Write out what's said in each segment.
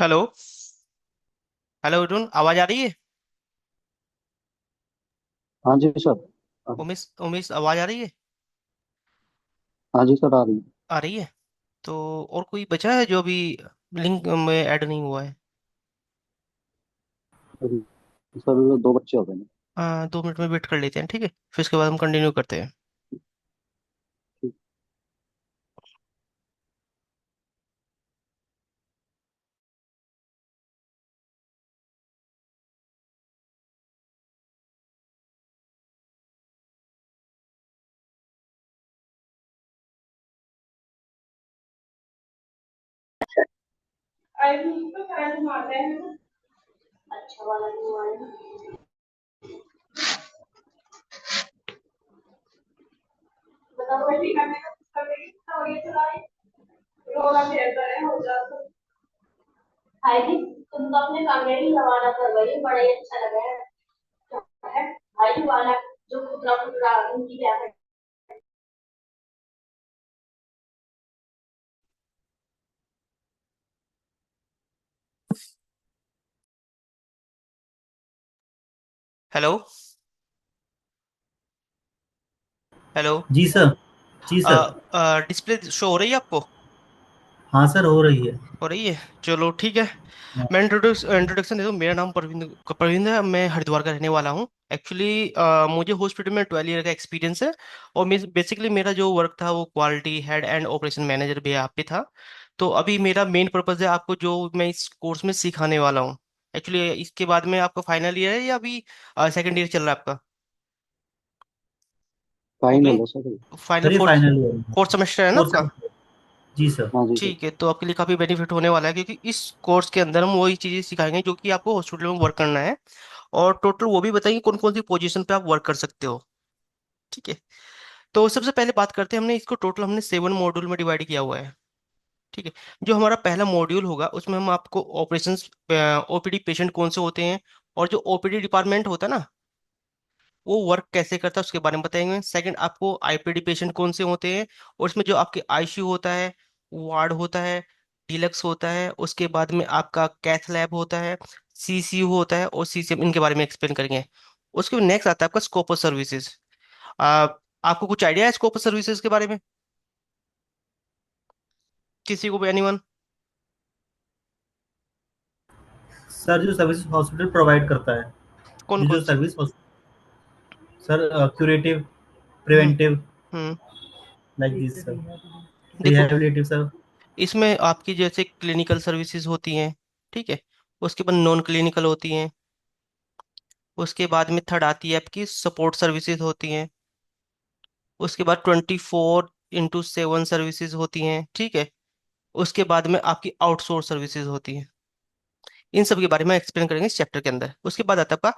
Hello. Hello Arun, आवाज आ रही है? हाँ जी सर। उमेश उमेश, आवाज आ रही है? हाँ जी सर, आ रही आ रही है। तो और कोई बचा है जो अभी लिंक में ऐड नहीं हुआ है? है। सर, दो बच्चे हो गए हैं। 2 मिनट में वेट कर लेते हैं, ठीक है, फिर उसके बाद हम कंटिन्यू करते हैं। ठीक। भाई जी, तुम तो अपने कमरे में रवाना कर गई, बड़ा ही अच्छा लगा है भाई वाला जो कुतरा कुतरा उनकी क्या है। हेलो। हेलो। जी सर। जी सर। डिस्प्ले शो हो रही है आपको? हाँ सर, हो रही है। हो रही है, चलो ठीक है। हाँ। मैं इंट्रोडक्शन दे दूँ। मेरा नाम प्रवीण है, मैं हरिद्वार का रहने वाला हूँ एक्चुअली। मुझे हॉस्पिटल में 12 ईयर का एक्सपीरियंस है। और बेसिकली मेरा जो वर्क था वो quality head and operation manager भी यहाँ पे था। तो अभी मेरा मेन पर्पज़ है आपको जो मैं इस कोर्स में सिखाने वाला हूँ। एक्चुअली इसके बाद में आपका फाइनल ईयर है या अभी सेकेंड ईयर चल रहा है आपका? ओके। फाइनल है सर। फाइनल सर ये फोर्थ फाइनल ईयर है। फोर्थ सेमेस्टर है ना फोर्थ आपका? सेमेस्टर। जी सर। हाँ जी सर। ठीक है, तो आपके लिए काफ़ी बेनिफिट होने वाला है क्योंकि इस कोर्स के अंदर हम वही चीज़ें सिखाएंगे जो कि आपको हॉस्पिटल में वर्क करना है। और टोटल वो भी बताएंगे कौन कौन सी पोजीशन पे आप वर्क कर सकते हो। ठीक है। तो सबसे पहले बात करते हैं, हमने इसको टोटल हमने 7 मॉड्यूल में डिवाइड किया हुआ है। ठीक है। जो हमारा पहला मॉड्यूल होगा उसमें हम आपको ऑपरेशंस, ओपीडी पेशेंट कौन से होते हैं और जो ओपीडी डिपार्टमेंट होता है ना वो वर्क कैसे करता है उसके बारे में बताएंगे। सेकंड, आपको आईपीडी पेशेंट कौन से होते हैं और इसमें जो आपके आईसीयू होता है, वार्ड होता है, डीलक्स होता है, उसके बाद में आपका कैथ लैब होता है, सीसीयू होता है और सीसीएम, इनके बारे में एक्सप्लेन करेंगे। उसके बाद नेक्स्ट आता है आपका स्कोप ऑफ सर्विसेज। आपको कुछ आइडिया है स्कोप ऑफ सर्विसेज के बारे में? किसी को भी, एनीवन? सर जो सर्विस हॉस्पिटल प्रोवाइड करता है, कौन जो कौन जो सी? Service sir, curative, hmm. Preventive, hmm. Like this sir. देखो, रिहेबिलिटिव सर। इसमें आपकी जैसे क्लिनिकल सर्विसेज होती हैं, ठीक है, उसके बाद नॉन क्लिनिकल होती हैं, उसके बाद में थर्ड आती है आपकी सपोर्ट सर्विसेज होती हैं, उसके बाद 24/7 सर्विसेज होती हैं, ठीक है, उसके बाद में आपकी आउटसोर्स सर्विसेज होती हैं। इन सब के बारे में एक्सप्लेन करेंगे इस चैप्टर के अंदर। उसके बाद आता है आपका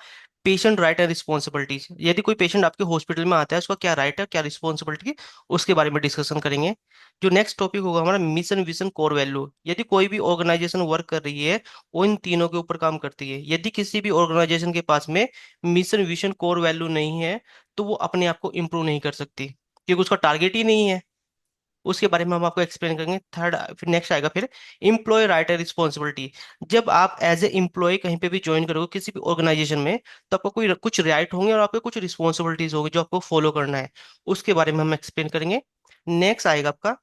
पेशेंट राइट एंड रिस्पॉन्सिबिलिटीज। यदि कोई पेशेंट आपके हॉस्पिटल में आता है उसका क्या राइट है क्या रिस्पॉन्सिबिलिटी, उसके बारे में डिस्कशन करेंगे। जो नेक्स्ट टॉपिक होगा हमारा मिशन विजन कोर वैल्यू। यदि कोई भी ऑर्गेनाइजेशन वर्क कर रही है वो इन तीनों के ऊपर काम करती है। यदि किसी भी ऑर्गेनाइजेशन के पास में मिशन विजन कोर वैल्यू नहीं है तो वो अपने आप को इम्प्रूव नहीं कर सकती क्योंकि उसका टारगेट ही नहीं है। उसके बारे में हम आपको एक्सप्लेन करेंगे। थर्ड, फिर नेक्स्ट आएगा फिर इम्प्लॉय राइट एंड रिस्पॉन्सिबिलिटी। जब आप एज ए एम्प्लॉय कहीं पे भी ज्वाइन करोगे किसी भी ऑर्गेनाइजेशन में तो आपको कोई कुछ राइट होंगे और आपके कुछ रिस्पॉन्सिबिलिटीज होंगी जो आपको फॉलो करना है। उसके बारे में हम एक्सप्लेन करेंगे। नेक्स्ट आएगा आपका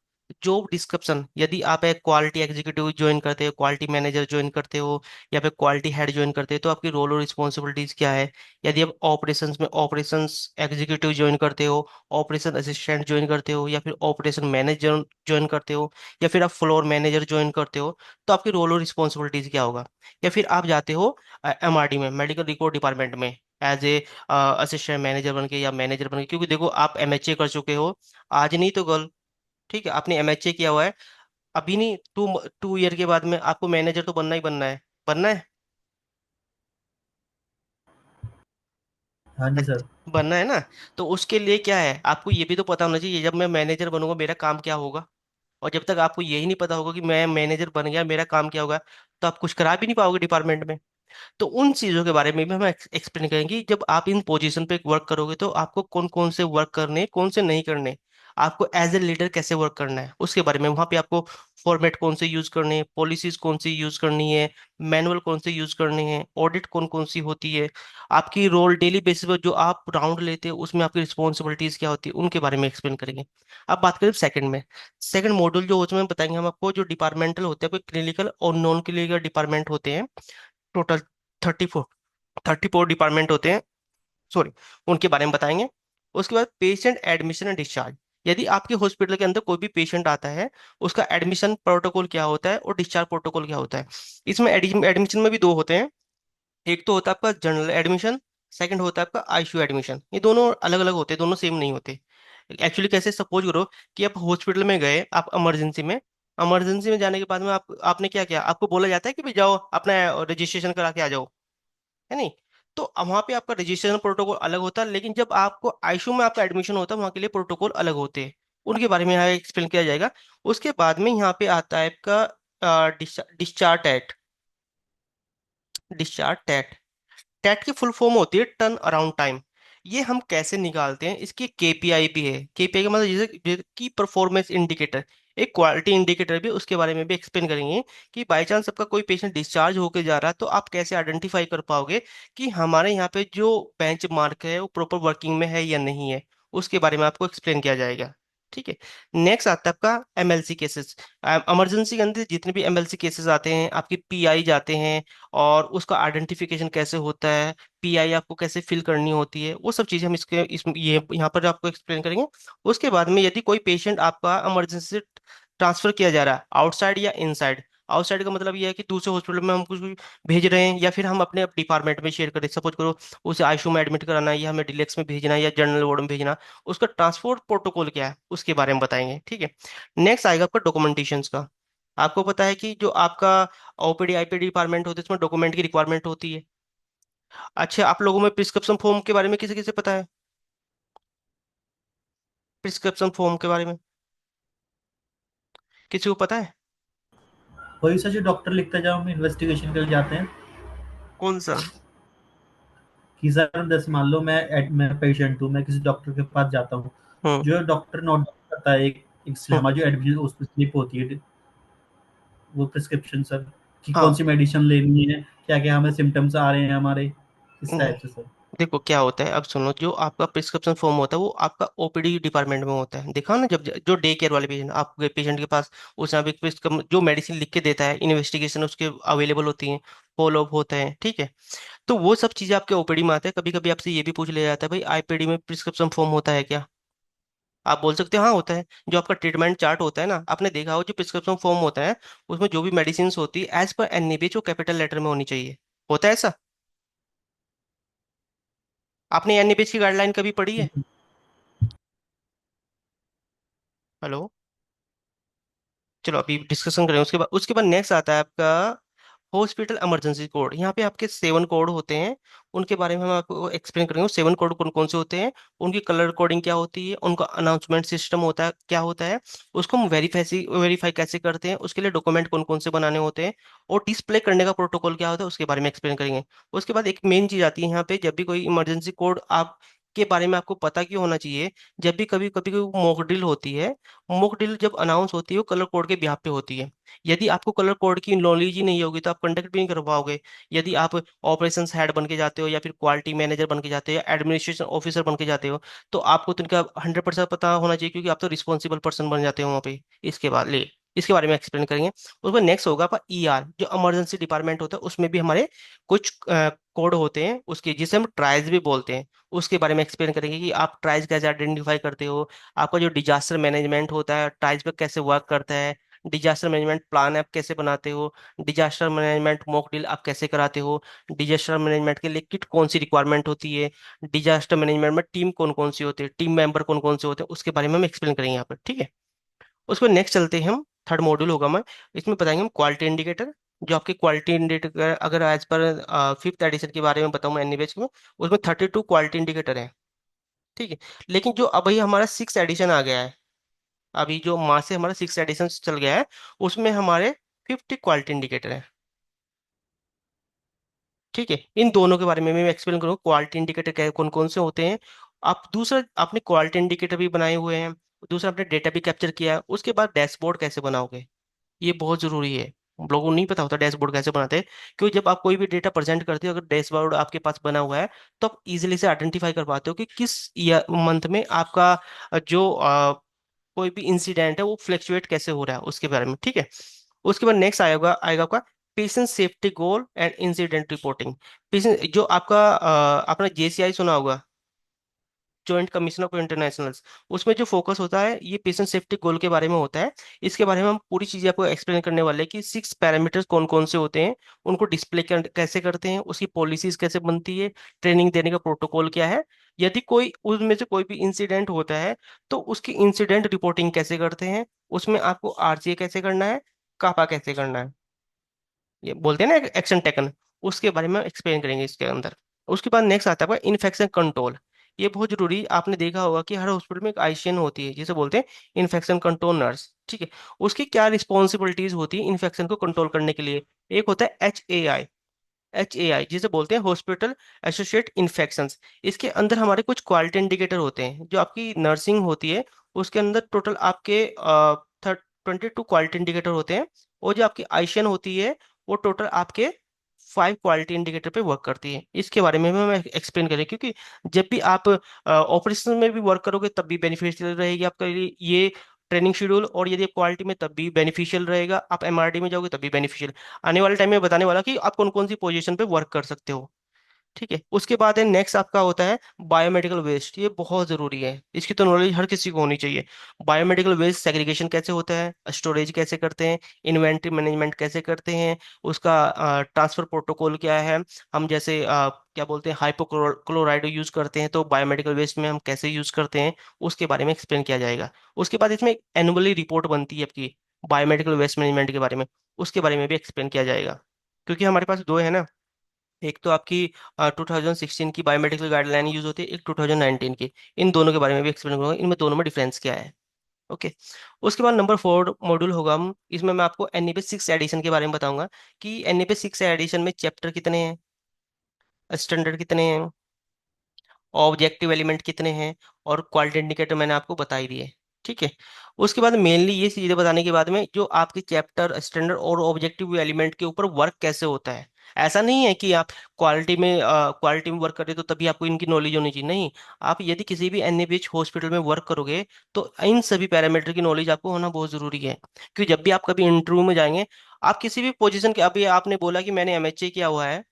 जॉब डिस्क्रिप्शन। यदि आप एक क्वालिटी एग्जीक्यूटिव ज्वाइन करते हो, क्वालिटी मैनेजर ज्वाइन करते हो या फिर क्वालिटी हेड ज्वाइन करते हो तो आपकी रोल और रिस्पॉन्सिबिलिटीज क्या है। यदि आप ऑपरेशंस में ऑपरेशंस एग्जीक्यूटिव ज्वाइन करते हो, ऑपरेशन असिस्टेंट ज्वाइन करते हो या फिर ऑपरेशन मैनेजर ज्वाइन करते हो या फिर आप फ्लोर मैनेजर ज्वाइन करते हो तो आपकी रोल और रिस्पॉन्सिबिलिटीज क्या होगा। या फिर आप जाते हो एमआरडी में, मेडिकल रिकॉर्ड डिपार्टमेंट में, एज ए असिस्टेंट मैनेजर बन के या मैनेजर बन के, क्योंकि देखो आप एमएचए कर चुके हो, आज नहीं तो कल। ठीक है, आपने एमएचए किया हुआ है, अभी नहीं, 2 ईयर के बाद में आपको मैनेजर तो बनना ही बनना है। बनना है। हाँ जी सर। बनना है ना। तो उसके लिए क्या है, आपको ये भी तो पता होना चाहिए जब मैं मैनेजर बनूंगा मेरा काम क्या होगा। और जब तक आपको यही नहीं पता होगा कि मैं मैनेजर बन गया मेरा काम क्या होगा तो आप कुछ करा भी नहीं पाओगे डिपार्टमेंट में। तो उन चीज़ों के बारे में भी हम एक्सप्लेन करेंगे कि जब आप इन पोजीशन पे वर्क करोगे तो आपको कौन कौन से वर्क करने कौन से नहीं करने। आपको एज ए लीडर कैसे वर्क करना है उसके बारे में। वहाँ पे आपको फॉर्मेट कौन से यूज करने हैं, पॉलिसीज कौन सी यूज करनी है, मैनुअल कौन से यूज करने हैं, ऑडिट कौन कौन सी होती है, आपकी रोल डेली बेसिस पर जो आप राउंड लेते हैं उसमें आपकी रिस्पॉन्सिबिलिटीज क्या होती है, उनके बारे में एक्सप्लेन करेंगे। अब बात करें सेकंड में, सेकंड मॉड्यूल जो उसमें बताएंगे हम आपको, जो डिपार्टमेंटल होते हैं, कोई क्लिनिकल और नॉन क्लिनिकल डिपार्टमेंट होते हैं, टोटल 34 डिपार्टमेंट होते हैं, सॉरी, उनके बारे में बताएंगे। उसके बाद पेशेंट एडमिशन एंड डिस्चार्ज, यदि आपके हॉस्पिटल के अंदर कोई भी पेशेंट आता है, उसका एडमिशन प्रोटोकॉल क्या होता है और डिस्चार्ज प्रोटोकॉल क्या होता है। इसमें एडमिशन में भी दो होते हैं, एक तो होता है आपका जनरल एडमिशन, सेकंड होता है आपका आईसीयू एडमिशन। ये दोनों अलग अलग होते हैं, दोनों सेम नहीं होते। एक्चुअली कैसे, सपोज करो कि आप हॉस्पिटल में गए, आप इमरजेंसी में जाने के बाद में आपने क्या किया, आपको बोला जाता है कि भाई जाओ अपना रजिस्ट्रेशन करा के आ जाओ, है नहीं। तो वहां पे आपका रजिस्ट्रेशन प्रोटोकॉल अलग होता है, लेकिन जब आपको आईसीयू में आपका एडमिशन होता है वहां के लिए प्रोटोकॉल अलग होते हैं, उनके बारे में यहाँ एक्सप्लेन किया जाएगा। उसके बाद में यहाँ पे आता है आपका discharge TAT. Discharge TAT, TAT की फुल फॉर्म होती है टर्न अराउंड टाइम। ये हम कैसे निकालते हैं, इसकी केपीआई भी है। केपीआई का मतलब जैसे की परफॉर्मेंस इंडिकेटर, एक क्वालिटी इंडिकेटर भी, उसके बारे में भी एक्सप्लेन करेंगे कि बाई चांस आपका कोई पेशेंट डिस्चार्ज होकर जा रहा है तो आप कैसे आइडेंटिफाई कर पाओगे कि हमारे यहाँ पे जो बेंच मार्क है वो प्रॉपर वर्किंग में है या नहीं है, उसके बारे में आपको एक्सप्लेन किया जाएगा। ठीक है। नेक्स्ट आता है आपका एमएलसी केसेस। इमरजेंसी के अंदर जितने भी एमएलसी केसेस आते हैं, आपकी पीआई जाते हैं, और उसका आइडेंटिफिकेशन कैसे होता है, पीआई आपको कैसे फिल करनी होती है, वो सब चीजें हम इसके इस ये यहाँ पर आपको एक्सप्लेन करेंगे। उसके बाद में यदि कोई पेशेंट आपका इमरजेंसी से ट्रांसफर किया जा रहा है आउटसाइड या इनसाइड, आउटसाइड का मतलब ये है कि दूसरे हॉस्पिटल में हम कुछ भेज रहे हैं या फिर हम अपने डिपार्टमेंट में शेयर करें, सपोज करो उसे आईसीयू में एडमिट कराना है या हमें डिलेक्स में भेजना है या जनरल वार्ड में भेजना, उसका ट्रांसपोर्ट प्रोटोकॉल क्या है उसके बारे में बताएंगे। ठीक है। नेक्स्ट आएगा आपका डॉक्यूमेंटेशन का। आपको पता है कि जो आपका ओपीडी आईपीडी डिपार्टमेंट होता है उसमें डॉक्यूमेंट की रिक्वायरमेंट होती है। अच्छा, आप लोगों में प्रिस्क्रिप्शन फॉर्म के बारे में किसी किसे पता है, प्रिस्क्रिप्शन फॉर्म के बारे में किसी को पता है? वही सर जो डॉक्टर लिखता है जब हम इन्वेस्टिगेशन के लिए जाते हैं, कौन सा? कि सर जैसे मान लो मैं पेशेंट हूँ, मैं किसी डॉक्टर के पास जाता हूँ, हम्म। जो डॉक्टर नोट करता है एक हम्म। हमारी जो एडमिशन उस पर स्लिप होती है, वो प्रिस्क्रिप्शन सर, कि कौन हाँ। सी मेडिसिन लेनी है, क्या क्या हमें सिम्टम्स आ रहे हैं हमारे, इस हम्म। टाइप से सर। देखो क्या होता है, अब सुनो, जो आपका प्रिस्क्रिप्शन फॉर्म होता है वो आपका ओपीडी डिपार्टमेंट में होता है। देखा ना, जब जो डे केयर वाले पेशेंट, आप गए पेशेंट के पास, उस यहाँ पे जो मेडिसिन लिख के देता है, इन्वेस्टिगेशन उसके अवेलेबल होती है, फॉलो अप होता है। ठीक है। तो वो सब चीजें आपके ओपीडी में आते हैं। कभी कभी आपसे ये भी पूछ लिया जाता है, भाई आईपीडी में प्रिस्क्रिप्शन फॉर्म होता है क्या? आप बोल सकते हो हाँ होता है। जो आपका ट्रीटमेंट चार्ट होता है ना, आपने देखा हो जो प्रिस्क्रिप्शन फॉर्म होता है, उसमें जो भी मेडिसिन होती है एज पर एनएबीएच वो कैपिटल लेटर में होनी चाहिए। होता है ऐसा? आपने एनएबीएच की गाइडलाइन कभी पढ़ी है? हेलो। चलो अभी डिस्कशन करें, उसके बाद नेक्स्ट आता है आपका हॉस्पिटल इमरजेंसी कोड। यहाँ पे आपके 7 कोड होते हैं, उनके बारे में हम आपको एक्सप्लेन करेंगे। 7 कोड कौन कौन से होते हैं, उनकी कलर कोडिंग क्या होती है, उनका अनाउंसमेंट सिस्टम होता है क्या होता है, उसको हम वेरीफाई कैसे करते हैं, उसके लिए डॉक्यूमेंट कौन कौन से बनाने होते हैं, और डिस्प्ले करने का प्रोटोकॉल क्या होता है उसके बारे में एक्सप्लेन करेंगे। उसके बाद एक मेन चीज आती है यहाँ पे, जब भी कोई इमरजेंसी कोड आप के बारे में आपको पता क्यों होना चाहिए, जब भी कभी कभी कोई मॉक ड्रिल होती है, मॉक ड्रिल जब अनाउंस होती है वो कलर कोड के बिहाफ पे होती है। यदि आपको कलर कोड की नॉलेज ही नहीं होगी तो आप कंडक्ट भी नहीं कर पाओगे। यदि आप ऑपरेशंस हेड बन के जाते हो या फिर क्वालिटी मैनेजर बन के जाते हो या एडमिनिस्ट्रेशन ऑफिसर बन के जाते हो, तो आपको तो इनका 100% पता होना चाहिए, क्योंकि आप तो रिस्पॉन्सिबल पर्सन बन जाते हो वहाँ पे। इसके बाद ले इसके बारे में एक्सप्लेन करेंगे। उसमें नेक्स्ट होगा आपका ईआर, जो इमरजेंसी डिपार्टमेंट होता है, उसमें भी हमारे कुछ कोड होते हैं उसके, जिसे हम ट्राइज भी बोलते हैं। उसके बारे में एक्सप्लेन करेंगे कि आप ट्राइज कैसे आइडेंटिफाई करते हो, आपका जो डिजास्टर मैनेजमेंट होता है ट्राइज पे कैसे वर्क करता है, डिजास्टर मैनेजमेंट प्लान आप कैसे बनाते हो, डिजास्टर मैनेजमेंट मॉक ड्रिल आप कैसे कराते हो, डिजास्टर मैनेजमेंट के लिए किट कौन सी रिक्वायरमेंट होती है, डिजास्टर मैनेजमेंट में टीम कौन कौन सी होती है, टीम मेंबर कौन कौन से होते हैं, उसके बारे में हम एक्सप्लेन करेंगे यहाँ पर। ठीक है। उसको नेक्स्ट चलते हैं हम, थर्ड मॉड्यूल होगा मैं, इसमें बताएंगे हम क्वालिटी इंडिकेटर। जो आपके क्वालिटी इंडिकेटर, अगर एज पर फिफ्थ एडिशन के बारे में बताऊँ मैं एनएबीएच में, उसमें 32 क्वालिटी इंडिकेटर है। ठीक है। लेकिन जो अभी हमारा 6th एडिशन आ गया है, अभी जो मार्च से हमारा 6th एडिशन चल गया है, उसमें हमारे 50 क्वालिटी इंडिकेटर है। ठीक है। इन दोनों के बारे में मैं एक्सप्लेन करूँ, क्वालिटी इंडिकेटर क्या कौन कौन से होते हैं। आप दूसरा आपने क्वालिटी इंडिकेटर भी बनाए हुए हैं, दूसरा आपने डेटा भी कैप्चर किया, उसके बाद डैशबोर्ड कैसे बनाओगे, ये बहुत जरूरी है। लोगों को नहीं पता होता डैशबोर्ड कैसे बनाते हैं। क्योंकि जब आप कोई भी डेटा प्रेजेंट करते हो, अगर डैशबोर्ड आपके पास बना हुआ है, तो आप इजीली से आइडेंटिफाई कर पाते हो कि किस ईयर मंथ में आपका जो कोई भी इंसिडेंट है वो फ्लक्चुएट कैसे हो रहा है उसके बारे में, ठीक है। उसके बाद नेक्स्ट आएगा आपका patient safety goal and incident reporting. Patient जो आपका अपना जेसीआई सुना होगा, जॉइंट कमीशन ऑफ इंटरनेशनल्स, उसमें जो फोकस होता है ये पेशेंट सेफ्टी गोल के बारे में होता है। इसके बारे में हम पूरी चीजें आपको एक्सप्लेन करने वाले हैं कि 6 पैरामीटर्स कौन कौन से होते हैं, उनको डिस्प्ले कैसे करते हैं, उसकी पॉलिसीज कैसे बनती है, ट्रेनिंग देने का प्रोटोकॉल क्या है, यदि कोई उसमें से कोई भी इंसिडेंट होता है तो उसकी इंसिडेंट रिपोर्टिंग कैसे करते हैं, उसमें आपको आरसीए कैसे करना है, कापा कैसे करना है, ये बोलते हैं ना एक्शन टेकन, उसके बारे में एक्सप्लेन करेंगे इसके अंदर। उसके बाद नेक्स्ट आता है इन्फेक्शन कंट्रोल। ये बहुत जरूरी, आपने देखा होगा कि हर हॉस्पिटल में एक आईसीएन होती है जिसे बोलते हैं इन्फेक्शन कंट्रोल नर्स, ठीक है। उसकी क्या रिस्पॉन्सिबिलिटीज होती है इन्फेक्शन को कंट्रोल करने के लिए? एक होता है एच ए आई जिसे बोलते हैं हॉस्पिटल एसोसिएट इन्फेक्शंस। इसके अंदर हमारे कुछ क्वालिटी इंडिकेटर होते हैं, जो आपकी नर्सिंग होती है उसके अंदर टोटल आपके 22 क्वालिटी इंडिकेटर होते हैं। और जो आपकी आईशियन होती है वो टोटल आपके 5 क्वालिटी इंडिकेटर पे वर्क करती है। इसके बारे में भी मैं एक्सप्लेन करें, क्योंकि जब भी आप ऑपरेशन में भी वर्क करोगे तब भी बेनिफिशियल रहेगी आपके लिए ये ट्रेनिंग शेड्यूल, और यदि आप क्वालिटी में तब भी बेनिफिशियल रहेगा, आप एमआरडी में जाओगे तब भी बेनिफिशियल। आने वाले टाइम में बताने वाला कि आप कौन कौन सी पोजीशन पे वर्क कर सकते हो, ठीक है। उसके बाद है नेक्स्ट आपका होता है बायोमेडिकल वेस्ट। ये बहुत जरूरी है, इसकी तो नॉलेज हर किसी को होनी चाहिए। बायोमेडिकल वेस्ट सेग्रीगेशन कैसे होता है, स्टोरेज कैसे करते हैं, इन्वेंट्री मैनेजमेंट कैसे करते हैं, उसका ट्रांसफर प्रोटोकॉल क्या है, हम जैसे क्या बोलते हैं हाइपोक्लोराइड यूज करते हैं तो बायोमेडिकल वेस्ट में हम कैसे यूज करते हैं, उसके बारे में एक्सप्लेन किया जाएगा। उसके बाद इसमें एनुअली रिपोर्ट बनती है आपकी बायोमेडिकल वेस्ट मैनेजमेंट के बारे में, उसके बारे में भी एक्सप्लेन किया जाएगा। क्योंकि हमारे पास दो है ना, एक तो आपकी 2016 की बायोमेडिकल गाइडलाइन यूज होती है, एक 2019 की। इन दोनों के बारे में भी एक्सप्लेन करूंगा, इनमें दोनों में डिफरेंस क्या है, ओके। उसके बाद नंबर 4 मॉड्यूल होगा, हम इसमें मैं आपको एनईपी 6 एडिशन के बारे में बताऊंगा कि एनईपी 6 एडिशन में चैप्टर कितने हैं, स्टैंडर्ड कितने हैं, ऑब्जेक्टिव एलिमेंट कितने हैं, और क्वालिटी इंडिकेटर मैंने आपको बता ही दिए, ठीक है। उसके बाद मेनली ये चीजें बताने के बाद में जो आपके चैप्टर स्टैंडर्ड और ऑब्जेक्टिव एलिमेंट के ऊपर वर्क कैसे होता है। ऐसा नहीं है कि आप क्वालिटी में वर्क कर रहे हो तो तभी आपको इनकी नॉलेज होनी चाहिए, नहीं। आप यदि किसी भी एनएबीएच हॉस्पिटल में वर्क करोगे तो इन सभी पैरामीटर की नॉलेज आपको होना बहुत जरूरी है। क्योंकि जब भी आप कभी इंटरव्यू में जाएंगे, आप किसी भी पोजीशन के, अभी आपने बोला कि मैंने एमएचए किया हुआ है,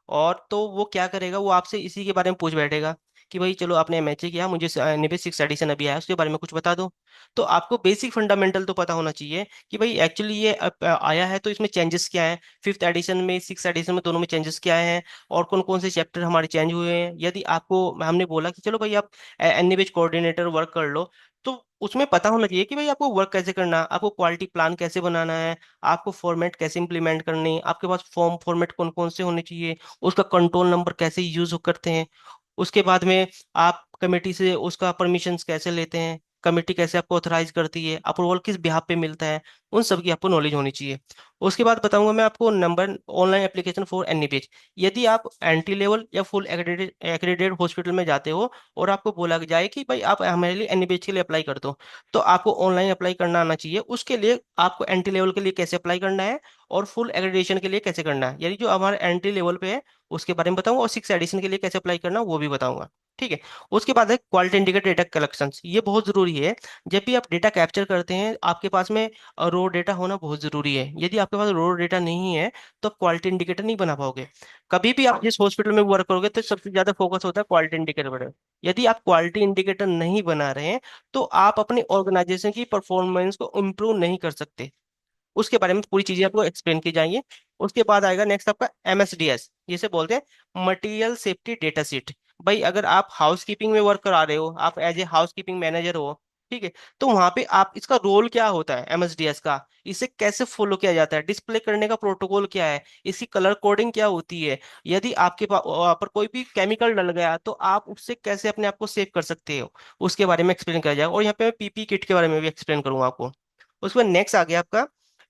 और तो वो क्या करेगा, वो आपसे इसी के बारे में पूछ बैठेगा कि भाई चलो आपने एमएचए किया, मुझे निबे 6 एडिशन अभी आया उसके बारे में कुछ बता दो। तो आपको बेसिक फंडामेंटल तो पता होना चाहिए कि भाई एक्चुअली ये आया है तो इसमें चेंजेस क्या है, 5th एडिशन में 6th एडिशन में दोनों में चेंजेस क्या है, और कौन कौन से चैप्टर हमारे चेंज हुए हैं। यदि आपको हमने बोला कि चलो भाई आप एनएबीएच कोऑर्डिनेटर वर्क कर लो, तो उसमें पता होना चाहिए कि भाई आपको वर्क कैसे करना है, आपको क्वालिटी प्लान कैसे बनाना है, आपको फॉर्मेट कैसे इंप्लीमेंट करनी है, आपके पास फॉर्म फॉर्मेट कौन कौन से होने चाहिए, उसका कंट्रोल नंबर कैसे यूज करते हैं। उसके बाद में आप कमेटी से उसका परमिशंस कैसे लेते हैं, कमेटी कैसे आपको ऑथराइज करती है, अप्रूवल किस बिहाफ पे मिलता है, उन सब की आपको नॉलेज होनी चाहिए। उसके बाद बताऊंगा मैं आपको नंबर ऑनलाइन एप्लीकेशन फॉर एनईपीएच। यदि आप एंट्री लेवल या फुल एक्रेडिटेड हॉस्पिटल में जाते हो और आपको बोला जाए कि भाई आप हमारे लिए एनईपीएच के लिए अप्लाई कर दो, तो आपको ऑनलाइन अप्लाई करना आना चाहिए। उसके लिए आपको एंट्री लेवल के लिए कैसे अप्लाई करना है और फुल एक्रेडिटेशन के लिए कैसे करना है, यानी जो हमारे एंट्री लेवल पे है उसके बारे में बताऊंगा, और 6 एडिशन के लिए कैसे अप्लाई करना है वो भी बताऊंगा, ठीक है। उसके बाद है क्वालिटी इंडिकेटर डेटा कलेक्शन, ये बहुत जरूरी है। जब भी आप डेटा कैप्चर करते हैं आपके पास में रो डेटा होना बहुत जरूरी है। यदि आपके पास रो डेटा नहीं है तो आप क्वालिटी इंडिकेटर नहीं बना पाओगे। कभी भी आप जिस हॉस्पिटल में वर्क करोगे तो सबसे ज्यादा फोकस होता है क्वालिटी इंडिकेटर पर। यदि आप क्वालिटी इंडिकेटर नहीं बना रहे हैं तो आप अपनी ऑर्गेनाइजेशन की परफॉर्मेंस को इम्प्रूव नहीं कर सकते। उसके बारे में पूरी चीजें आपको एक्सप्लेन की जाएंगी। उसके बाद आएगा नेक्स्ट आपका एमएसडीएस, जिसे बोलते हैं मटेरियल सेफ्टी डेटा शीट। भाई अगर आप हाउस कीपिंग में वर्क करा रहे हो, आप as a housekeeping manager हो, ठीक है, तो वहां पे आप इसका रोल क्या होता है एमएसडीएस का, इसे कैसे फॉलो किया जाता है, डिस्प्ले करने का प्रोटोकॉल क्या है, इसकी कलर कोडिंग क्या होती है, यदि आपके वहाँ पर कोई भी केमिकल डल गया तो आप उससे कैसे अपने आप को सेव कर सकते हो, उसके बारे में एक्सप्लेन किया जाएगा। और यहाँ पे मैं पीपी किट के बारे में भी एक्सप्लेन करूंगा आपको। उसके बाद नेक्स्ट आ गया आपका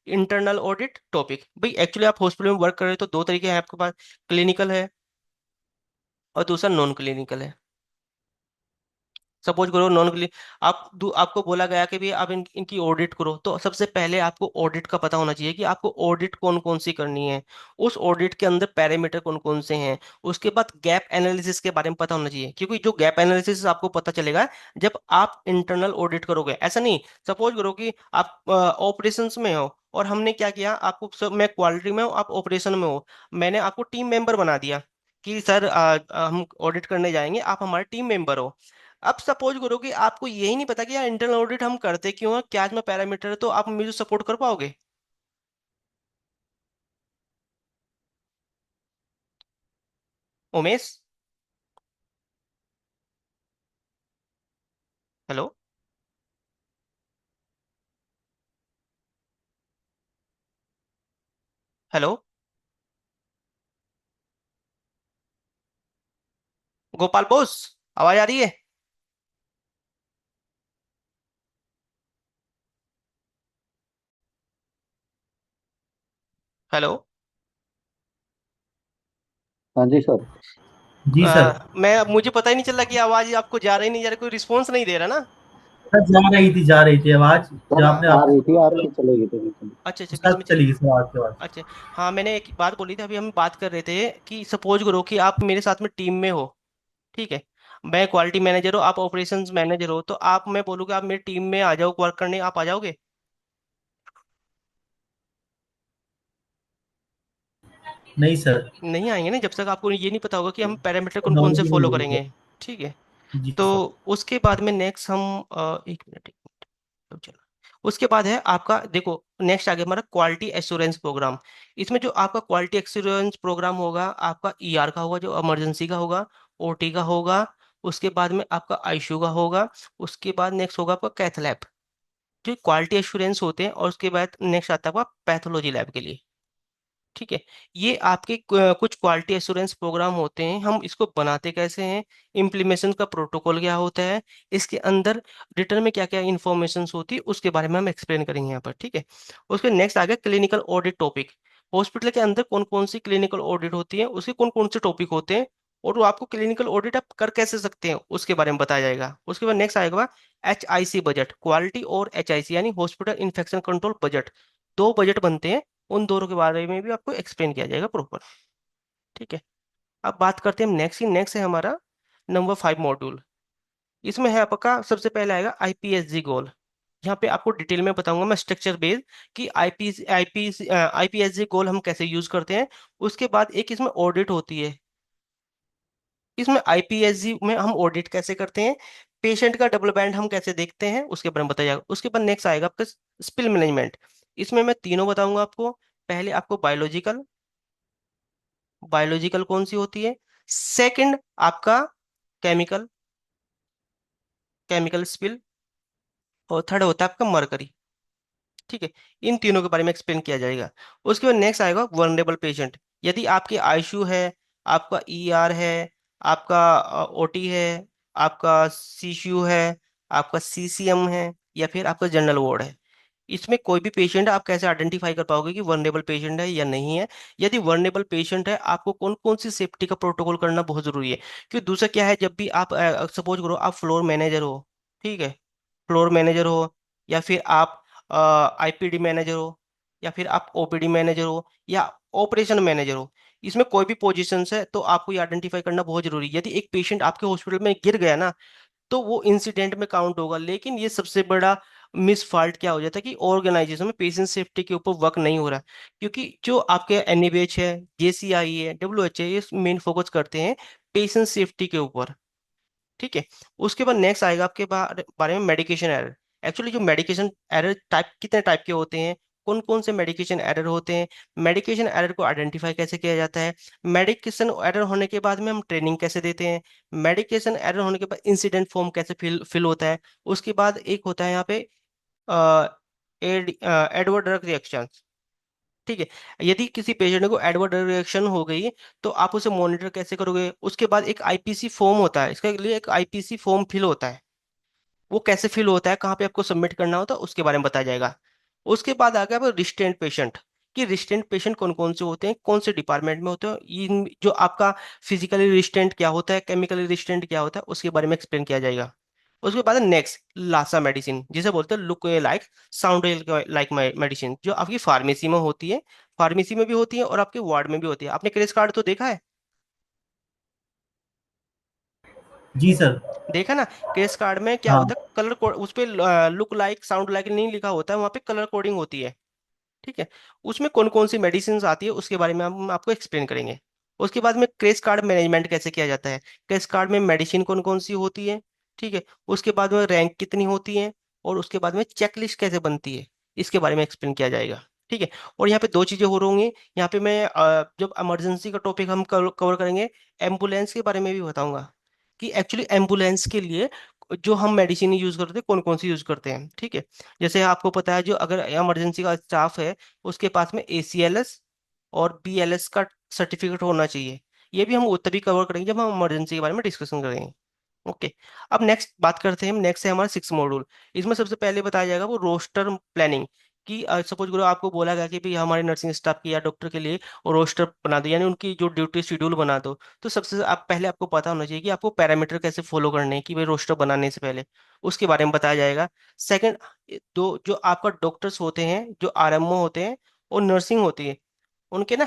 इंटरनल ऑडिट टॉपिक। भाई एक्चुअली आप हॉस्पिटल में वर्क कर रहे हो तो दो तरीके हैं आपके पास, क्लिनिकल है और दूसरा नॉन क्लिनिकल है। सपोज करो नॉन क्लिनिक, आपको बोला गया कि भी आप इनकी ऑडिट करो, तो सबसे पहले आपको ऑडिट का पता होना चाहिए कि आपको ऑडिट कौन कौन सी करनी है, उस ऑडिट के अंदर पैरामीटर कौन कौन से हैं। उसके बाद गैप एनालिसिस के बारे में पता होना चाहिए, क्योंकि जो गैप एनालिसिस आपको पता चलेगा जब आप इंटरनल ऑडिट करोगे। ऐसा नहीं, सपोज करो कि आप ऑपरेशंस में हो और हमने क्या किया, आपको मैं क्वालिटी में हूँ, आप ऑपरेशन में हो, मैंने आपको टीम मेंबर बना दिया कि सर हम ऑडिट करने जाएंगे, आप हमारे टीम मेंबर हो। अब सपोज करो कि आपको यही नहीं पता कि यार इंटरनल ऑडिट हम करते क्यों हैं, क्या इसमें पैरामीटर है, तो आप मुझे सपोर्ट कर पाओगे? उमेश, हेलो, हेलो, गोपाल बोस, आवाज आ रही है? हेलो। हाँ जी सर। जी सर। मैं मुझे पता ही नहीं चला कि आवाज आपको जा रही नहीं जा रही, कोई रिस्पॉन्स नहीं दे रहा ना। सर जा रही थी आवाज। सर जो आपने आ आप रही थी, आपकी चलेगी तो नहीं चली। अच्छा अच्छा, उसका बीच में चली चली गई। गई सर आपके पास। अच्छा। हाँ, मैंने एक बात बोली थी, अभी हम बात कर रहे थे कि सपोज करो कि आप मेरे साथ में टीम में हो, ठीक है, मैं क्वालिटी मैनेजर हूँ, आप ऑपरेशंस मैनेजर हो, तो आप, मैं बोलूँगा आप मेरी टीम में आ जाओ वर्क करने, आप आ जाओगे? नहीं सर। नहीं आएंगे ना, जब तक आपको ये नहीं पता होगा कि हम पैरामीटर कौन कौन नॉलेज से ही नहीं फॉलो होगी करेंगे। सर। ठीक है। जी तो सर। उसके बाद में नेक्स्ट हम एक मिनट, एक मिनट, रुक जाना। उसके बाद है आपका, देखो, नेक्स्ट आ गया हमारा क्वालिटी एश्योरेंस प्रोग्राम। इसमें जो आपका क्वालिटी एश्योरेंस प्रोग्राम होगा, आपका ईआर का होगा, जो इमरजेंसी का होगा, ओटी का होगा, उसके बाद में आपका आईसीयू का होगा, उसके बाद नेक्स्ट होगा आपका कैथ लैब, जो क्वालिटी एश्योरेंस होते हैं, और उसके बाद नेक्स्ट आता है आपका पैथोलॉजी लैब के लिए। ठीक है। ये आपके कुछ क्वालिटी एश्योरेंस प्रोग्राम होते हैं, हम इसको बनाते कैसे हैं, इम्प्लीमेशन का प्रोटोकॉल क्या होता है, इसके अंदर रिटर्न में क्या क्या इंफॉर्मेशन होती है, उसके बारे में हम एक्सप्लेन करेंगे यहाँ पर। ठीक है। उसके नेक्स्ट आ गया क्लिनिकल ऑडिट टॉपिक। हॉस्पिटल के अंदर कौन कौन सी क्लिनिकल ऑडिट होती है, उसके कौन कौन से टॉपिक होते हैं, और वो आपको क्लिनिकल ऑडिट आप कर कैसे सकते हैं, उसके बारे में बताया जाएगा। उसके बाद नेक्स्ट आएगा HIC बजट, क्वालिटी और HIC यानी हॉस्पिटल इन्फेक्शन कंट्रोल बजट, दो बजट बनते हैं, उन दोनों के बारे में भी आपको एक्सप्लेन किया जाएगा प्रॉपर। ठीक है। अब बात करते हैं हम नेक्स्ट की, नेक्स्ट है हमारा नंबर 5 मॉड्यूल। इसमें है आपका सबसे पहले आएगा IPSG गोल। यहाँ पे आपको डिटेल में बताऊंगा मैं स्ट्रक्चर बेस्ड कि IPSG गोल हम कैसे यूज करते हैं। उसके बाद एक इसमें ऑडिट होती है, इसमें IPSG में हम ऑडिट कैसे करते हैं, पेशेंट का डबल बैंड हम कैसे देखते हैं, उसके बारे में बताया जाएगा। उसके बाद नेक्स्ट आएगा आपका स्पिल मैनेजमेंट। इसमें मैं तीनों बताऊंगा आपको। पहले आपको बायोलॉजिकल, बायोलॉजिकल कौन सी होती है, सेकंड आपका केमिकल, केमिकल स्पिल, और थर्ड होता है आपका मरकरी। ठीक है। इन तीनों के बारे में एक्सप्लेन किया जाएगा। उसके बाद नेक्स्ट आएगा वनरेबल पेशेंट। यदि आपके आईसीयू है, आपका ईआर है, आपका ओटी है, आपका सीसीयू है, आपका सीसीएम है, या फिर आपका जनरल वार्ड है, इसमें कोई भी पेशेंट आप कैसे आइडेंटिफाई कर पाओगे कि वनरेबल पेशेंट है या नहीं है। यदि वनरेबल पेशेंट है, आपको कौन कौन सी सेफ्टी का प्रोटोकॉल करना बहुत जरूरी है। क्योंकि दूसरा क्या है, जब भी आप सपोज करो आप फ्लोर मैनेजर हो, ठीक है, फ्लोर मैनेजर हो, या फिर आप आईपीडी मैनेजर हो, या फिर आप ओपीडी मैनेजर हो, या ऑपरेशन मैनेजर हो, इसमें कोई भी पोजीशन है, तो आपको ये आइडेंटिफाई करना बहुत जरूरी है। यदि एक पेशेंट आपके हॉस्पिटल में गिर गया ना, तो वो इंसिडेंट में काउंट होगा। लेकिन ये सबसे बड़ा मिस फॉल्ट क्या हो जाता है कि ऑर्गेनाइजेशन में पेशेंट सेफ्टी के ऊपर वर्क नहीं हो रहा, क्योंकि जो आपके NABH है, JCI है, WHO है, ये मेन फोकस करते हैं पेशेंट सेफ्टी के ऊपर। ठीक है। उसके बाद नेक्स्ट आएगा आपके बारे में मेडिकेशन एरर। एक्चुअली जो मेडिकेशन एरर टाइप, कितने टाइप के होते हैं, कौन कौन से मेडिकेशन एरर होते हैं, मेडिकेशन एरर को आइडेंटिफाई कैसे किया जाता है, मेडिकेशन एरर होने के बाद में हम ट्रेनिंग कैसे देते हैं, मेडिकेशन एरर होने के बाद इंसिडेंट फॉर्म कैसे फिल होता है। उसके बाद एक होता है यहाँ पे एडवर्ड ड्रग रिएक्शन। ठीक है। यदि किसी पेशेंट को एडवर्ड रिएक्शन हो गई, तो आप उसे मॉनिटर कैसे करोगे। उसके बाद एक आईपीसी फॉर्म होता है, इसके लिए एक आईपीसी फॉर्म फिल होता है, वो कैसे फिल होता है, कहाँ पे आपको सबमिट करना होता है, उसके बारे में बताया जाएगा। उसके बाद आ गया रिस्टेंट पेशेंट, कि रिस्टेंट पेशेंट कौन कौन से होते हैं, कौन से डिपार्टमेंट में होते हैं, इन जो आपका फिजिकली रिस्टेंट क्या होता है, केमिकली रिस्टेंट क्या होता है, उसके बारे में एक्सप्लेन किया जाएगा। उसके बाद नेक्स्ट लासा मेडिसिन, जिसे बोलते हैं look like sound like medicine, जो आपकी फार्मेसी में होती है, फार्मेसी में भी होती है और आपके वार्ड में भी होती है। आपने क्रेडिट कार्ड तो देखा है? जी सर। देखा ना, क्रेडिट कार्ड में क्या हाँ होता है, कलर कोड उस पे लुक लाइक साउंड लाइक नहीं लिखा होता है, वहाँ पे कलर कोडिंग होती है। ठीक है, उसमें कौन कौन सी मेडिसिन आती है उसके बारे में हम आपको एक्सप्लेन करेंगे। उसके बाद में क्रेडिट कार्ड मैनेजमेंट कैसे किया जाता है, क्रेडिट कार्ड में मेडिसिन कौन कौन सी होती है, ठीक है, उसके बाद में रैंक कितनी होती है, और उसके बाद में चेकलिस्ट कैसे बनती है, इसके बारे में एक्सप्लेन किया जाएगा। ठीक है, और यहाँ पे दो चीजें हो रही होंगी। यहाँ पे मैं जब इमरजेंसी का टॉपिक हम कवर करेंगे, एम्बुलेंस के बारे में भी बताऊंगा कि एक्चुअली एम्बुलेंस के लिए जो हम मेडिसिन यूज करते हैं कौन कौन सी यूज करते हैं। ठीक है, जैसे आपको पता है जो अगर इमरजेंसी का स्टाफ है उसके पास में ACLS और BLS का सर्टिफिकेट होना चाहिए। ये भी हम वो तभी कवर करेंगे जब हम इमरजेंसी के बारे में डिस्कशन करेंगे। ओके, अब नेक्स्ट बात करते हैं हम। नेक्स्ट है हमारा 6 मॉड्यूल। इसमें सबसे पहले बताया जाएगा वो रोस्टर प्लानिंग, कि सपोज करो आपको बोला गया कि भाई हमारे नर्सिंग स्टाफ की या डॉक्टर के लिए रोस्टर बना दो, यानी उनकी जो ड्यूटी शेड्यूल बना दो। तो सबसे आप पहले आपको पता होना चाहिए कि आपको पैरामीटर कैसे फॉलो करने हैं कि भाई रोस्टर बनाने से पहले, उसके बारे में बताया जाएगा। सेकंड, दो जो आपका डॉक्टर्स होते हैं, जो RMO होते हैं और नर्सिंग होती है, उनके ना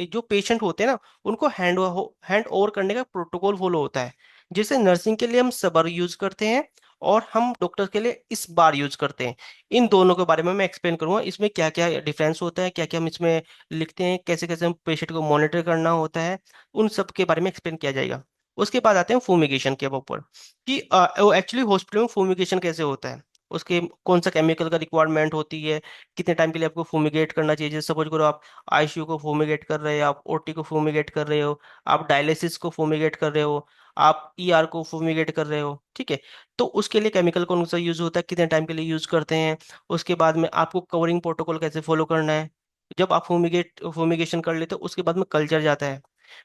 जो पेशेंट होते हैं ना, उनको हैंड ओवर करने का प्रोटोकॉल फॉलो होता है। जैसे नर्सिंग के लिए हम सबर यूज करते हैं और हम डॉक्टर के लिए इस बार यूज करते हैं। इन दोनों के बारे में मैं एक्सप्लेन करूंगा, इसमें क्या क्या डिफरेंस होता है, क्या क्या हम इसमें लिखते हैं, कैसे कैसे हम पेशेंट को मॉनिटर करना होता है, उन सब के बारे में एक्सप्लेन किया जाएगा। उसके बाद आते हैं फूमिगेशन के ऊपर, कि एक्चुअली हॉस्पिटल में फूमिगेशन कैसे होता है, उसके कौन सा केमिकल का रिक्वायरमेंट होती है, कितने टाइम के लिए आपको फूमिगेट करना चाहिए। जैसे सपोज करो आप ICU को फूमिगेट कर रहे हो, आप OT को फूमिगेट कर रहे हो, आप डायलिसिस को फूमिगेट कर रहे हो, आप ER को फूमिगेट कर रहे हो। ठीक है, तो उसके लिए केमिकल कौन सा यूज होता है, कितने टाइम के लिए यूज करते हैं। उसके बाद में आपको कवरिंग प्रोटोकॉल कैसे फॉलो करना है। जब आप फूमिगेशन कर लेते हो उसके बाद में कल्चर जाता है।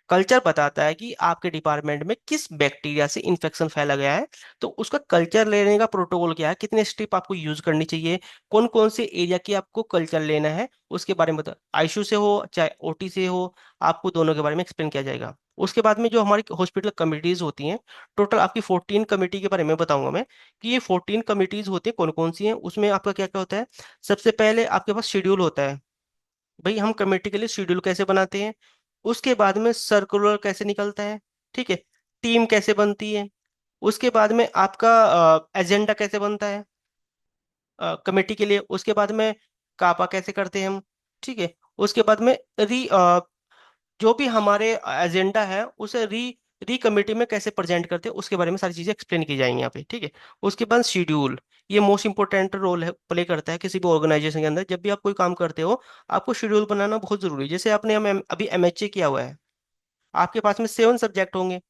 कल्चर बताता है कि आपके डिपार्टमेंट में किस बैक्टीरिया से इन्फेक्शन फैला गया है, तो उसका कल्चर लेने का प्रोटोकॉल क्या है, कितने स्टेप आपको यूज करनी चाहिए, कौन कौन से एरिया की आपको कल्चर लेना है, उसके बारे में बता। ICU से हो चाहे OT से हो, आपको दोनों के बारे में एक्सप्लेन किया जाएगा। उसके बाद में जो हमारी हॉस्पिटल कमिटीज होती हैं, टोटल आपकी 14 कमेटी के बारे में बताऊंगा मैं, कि ये 14 कमिटीज होती हैं कौन कौन सी हैं, उसमें आपका क्या क्या होता है। सबसे पहले आपके पास शेड्यूल होता है, भाई हम कमेटी के लिए शेड्यूल कैसे बनाते हैं। उसके बाद में सर्कुलर कैसे निकलता है, ठीक है, टीम कैसे बनती है। उसके बाद में आपका एजेंडा कैसे बनता है कमेटी के लिए। उसके बाद में कापा कैसे करते हैं हम, ठीक है। उसके बाद में जो भी हमारे एजेंडा है उसे री कमेटी में कैसे प्रेजेंट करते हैं, उसके बारे में सारी चीजें एक्सप्लेन की जाएंगी यहाँ पे। ठीक है, उसके बाद शेड्यूल, ये मोस्ट इंपोर्टेंट रोल है प्ले करता है किसी भी ऑर्गेनाइजेशन के अंदर। जब भी आप कोई काम करते हो आपको शेड्यूल बनाना बहुत जरूरी है। जैसे आपने अभी MHA किया हुआ है, आपके पास में 7 सब्जेक्ट होंगे।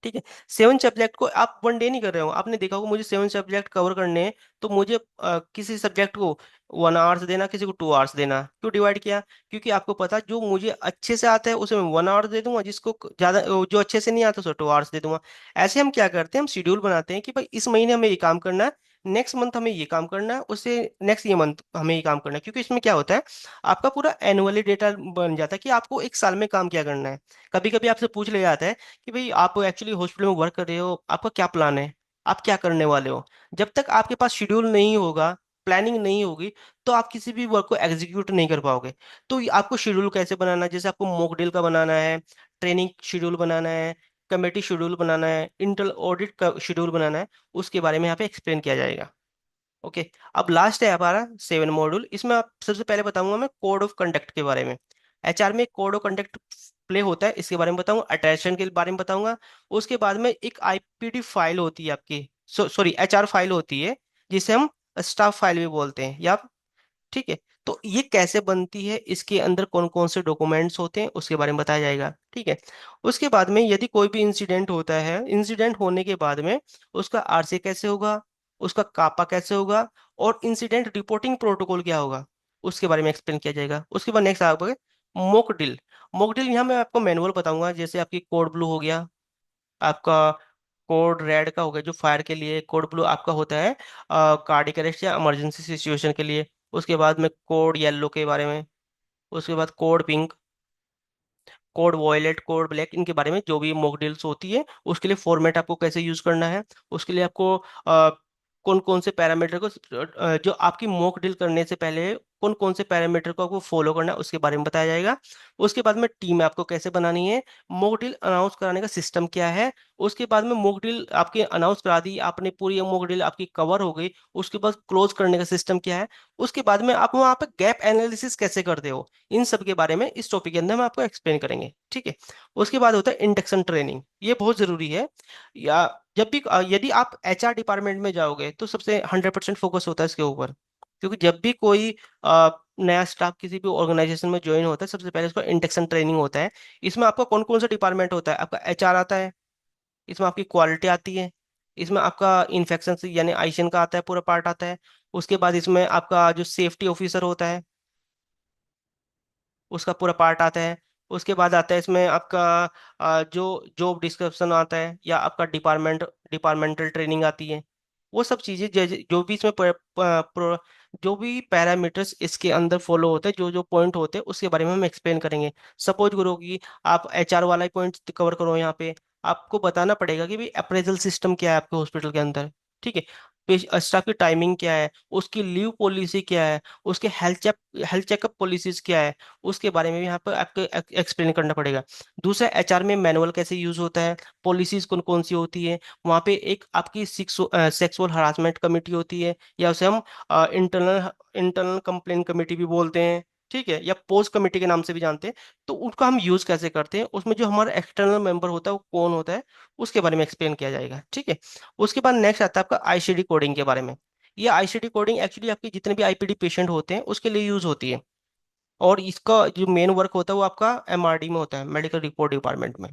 ठीक है, 7 सब्जेक्ट को आप 1 डे नहीं कर रहे हो, आपने देखा होगा मुझे 7 सब्जेक्ट कवर करने हैं, तो मुझे किसी सब्जेक्ट को 1 आवर्स देना, किसी को 2 आवर्स देना। क्यों डिवाइड किया, क्योंकि आपको पता जो मुझे अच्छे से आता है उसे मैं 1 आवर दे दूंगा, जिसको ज्यादा जो अच्छे से नहीं आता उसे 2 आवर्स दे दूंगा। ऐसे हम क्या करते हैं, हम शेड्यूल बनाते हैं कि भाई इस महीने हमें ये काम करना है, नेक्स्ट मंथ हमें ये काम करना है, उससे नेक्स्ट ये मंथ हमें ये काम करना है। क्योंकि इसमें क्या होता है, आपका पूरा एनुअली डेटा बन जाता है कि आपको एक साल में काम क्या करना है। कभी कभी आपसे पूछ लिया जाता है कि भाई आप एक्चुअली हॉस्पिटल में वर्क कर रहे हो, आपका क्या प्लान है, आप क्या करने वाले हो। जब तक आपके पास शेड्यूल नहीं होगा, प्लानिंग नहीं होगी, तो आप किसी भी वर्क को एग्जीक्यूट नहीं कर पाओगे। तो आपको शेड्यूल कैसे बनाना है, जैसे आपको मॉक ड्रिल का बनाना है, ट्रेनिंग शेड्यूल बनाना है, कमेटी शेड्यूल बनाना है, इंटर ऑडिट का शेड्यूल बनाना है, उसके बारे में यहाँ पे एक्सप्लेन किया जाएगा। ओके, अब लास्ट है हमारा 7 मॉड्यूल। इसमें आप सबसे पहले बताऊंगा मैं कोड ऑफ कंडक्ट के बारे में। HR में कोड ऑफ कंडक्ट प्ले होता है, इसके बारे में बताऊंगा। अटेंशन के बारे में बताऊंगा। उसके बाद में एक IPD फाइल होती है आपकी, सॉरी HR फाइल होती है, जिसे हम स्टाफ फाइल भी बोलते हैं या, ठीक है। तो ये कैसे बनती है, इसके अंदर कौन कौन से डॉक्यूमेंट्स होते हैं, उसके बारे में बताया जाएगा। ठीक है, उसके बाद में यदि कोई भी इंसिडेंट होता है, इंसिडेंट होने के बाद में उसका RC कैसे होगा, उसका कापा कैसे होगा, और इंसिडेंट रिपोर्टिंग प्रोटोकॉल क्या होगा, उसके बारे में एक्सप्लेन किया जाएगा। उसके बाद नेक्स्ट आपका मॉक ड्रिल। मॉक ड्रिल यहाँ मैं आपको मैनुअल बताऊंगा, जैसे आपकी कोड ब्लू हो गया, आपका कोड रेड का हो गया जो फायर के लिए, कोड ब्लू आपका होता है कार्डियक अरेस्ट या इमरजेंसी सिचुएशन के लिए। उसके बाद में कोड येलो के बारे में, उसके बाद code pink, code violet, code black, इनके बारे में जो भी मॉक ड्रिल्स होती है उसके लिए फॉर्मेट आपको कैसे यूज करना है, उसके लिए आपको कौन कौन से पैरामीटर को जो आपकी मॉक ड्रिल करने से पहले कौन कौन से पैरामीटर को आपको फॉलो करना है उसके बारे में बताया जाएगा। उसके बाद में टीम आपको कैसे बनानी है, मॉक ड्रिल अनाउंस कराने का सिस्टम क्या है। उसके बाद में मॉक ड्रिल आपकी अनाउंस करा दी आपने, पूरी मॉक ड्रिल आपकी कवर हो गई, उसके बाद क्लोज करने का सिस्टम क्या है। उसके बाद में आप वहाँ पे गैप एनालिसिस कैसे करते हो, इन सब के बारे में इस टॉपिक के अंदर हम आपको एक्सप्लेन करेंगे, ठीक है। उसके बाद होता है इंडक्शन ट्रेनिंग, ये बहुत जरूरी है। या जब भी यदि आप एचआर डिपार्टमेंट में जाओगे तो सबसे 100% फोकस होता है इसके ऊपर, क्योंकि जब भी कोई नया स्टाफ किसी भी ऑर्गेनाइजेशन में ज्वाइन होता है सबसे पहले उसका इंडक्शन ट्रेनिंग होता है। इसमें आपका कौन कौन सा डिपार्टमेंट होता है, आपका एचआर आता है, इसमें आपकी क्वालिटी आती है, इसमें आपका इन्फेक्शन यानी आईसीएन का आता है, पूरा पार्ट आता है। उसके बाद इसमें आपका जो सेफ्टी ऑफिसर होता है उसका पूरा पार्ट आता है। उसके बाद आता है इसमें आपका जो जॉब डिस्क्रिप्शन आता है, या आपका डिपार्टमेंटल ट्रेनिंग आती है। वो सब चीज़ें जो भी इसमें जो भी पैरामीटर्स इसके अंदर फॉलो होते हैं, जो जो पॉइंट होते हैं उसके बारे में हम एक्सप्लेन करेंगे। सपोज करो कि आप एचआर वाला ही पॉइंट कवर करो यहाँ पे, आपको बताना पड़ेगा कि भाई अप्रेजल सिस्टम क्या है आपके हॉस्पिटल के अंदर, ठीक है। स्टाफ की टाइमिंग क्या है, उसकी लीव पॉलिसी क्या है, उसके हेल्थ चेकअप पॉलिसीज क्या है, उसके बारे में भी यहाँ पर आपको एक्सप्लेन करना पड़ेगा। दूसरा, एचआर में मैनुअल कैसे यूज होता है, पॉलिसीज कौन कौन सी होती है। वहाँ पे एक आपकी सेक्सुअल हरासमेंट कमेटी होती है, या उसे हम इंटरनल इंटरनल कंप्लेंट कमेटी भी बोलते हैं, ठीक है, या पोस्ट कमेटी के नाम से भी जानते हैं। तो उनका हम यूज कैसे करते हैं, उसमें जो हमारा एक्सटर्नल मेंबर होता है वो कौन होता है, उसके बारे में एक्सप्लेन किया जाएगा, ठीक है। उसके बाद नेक्स्ट आता है आपका आईसीडी कोडिंग के बारे में। ये आईसीडी कोडिंग एक्चुअली आपके जितने भी आईपीडी पेशेंट होते हैं उसके लिए यूज होती है, और इसका जो मेन वर्क होता है वो आपका एमआरडी में होता है, मेडिकल रिपोर्ट डिपार्टमेंट में।